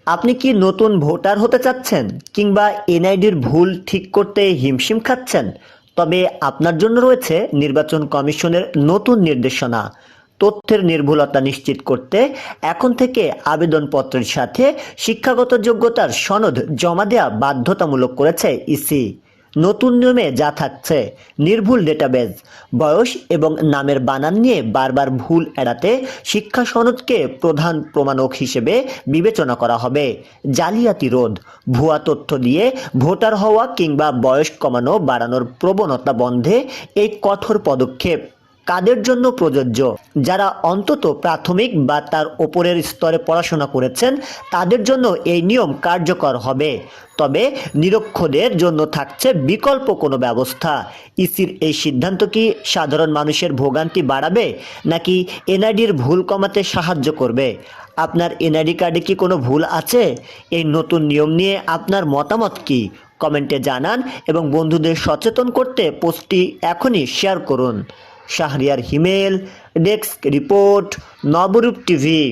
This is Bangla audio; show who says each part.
Speaker 1: আপনি কি নতুন ভোটার হতে চাচ্ছেন কিংবা এনআইডির ভুল ঠিক করতে হিমশিম খাচ্ছেন? তবে আপনার জন্য রয়েছে নির্বাচন কমিশনের নতুন নির্দেশনা। তথ্যের নির্ভুলতা নিশ্চিত করতে এখন থেকে আবেদনপত্রের সাথে শিক্ষাগত যোগ্যতার সনদ জমা দেওয়া বাধ্যতামূলক করেছে ইসি। নতুন নিয়মে যা থাকছে: নির্ভুল ডেটাবেজ, বয়স এবং নামের বানান নিয়ে বারবার ভুল এড়াতে শিক্ষা সনদকে প্রধান প্রমাণক হিসেবে বিবেচনা করা হবে। জালিয়াতি রোধ, ভুয়া তথ্য দিয়ে ভোটার হওয়া কিংবা বয়স কমানো বাড়ানোর প্রবণতা বন্ধে এই কঠোর পদক্ষেপ। কাদের জন্য প্রযোজ্য? যারা অন্তত প্রাথমিক বা তার ওপরের স্তরে পড়াশোনা করেছেন তাদের জন্য এই নিয়ম কার্যকর হবে। তবে নিরক্ষরদের জন্য থাকছে বিকল্প কোনো ব্যবস্থা। ইসির এই সিদ্ধান্ত কি সাধারণ মানুষের ভোগান্তি বাড়াবে নাকি এনআইডির ভুল কমাতে সাহায্য করবে? আপনার এনআইডি কার্ডে কি কোনো ভুল আছে? এই নতুন নিয়ম নিয়ে আপনার মতামত কি? কমেন্টে জানান এবং বন্ধুদের সচেতন করতে পোস্টটি এখনই শেয়ার করুন। শাহরিয়ার হিমেল, ডেস্ক রিপোর্ট, নবরূপ টিভি।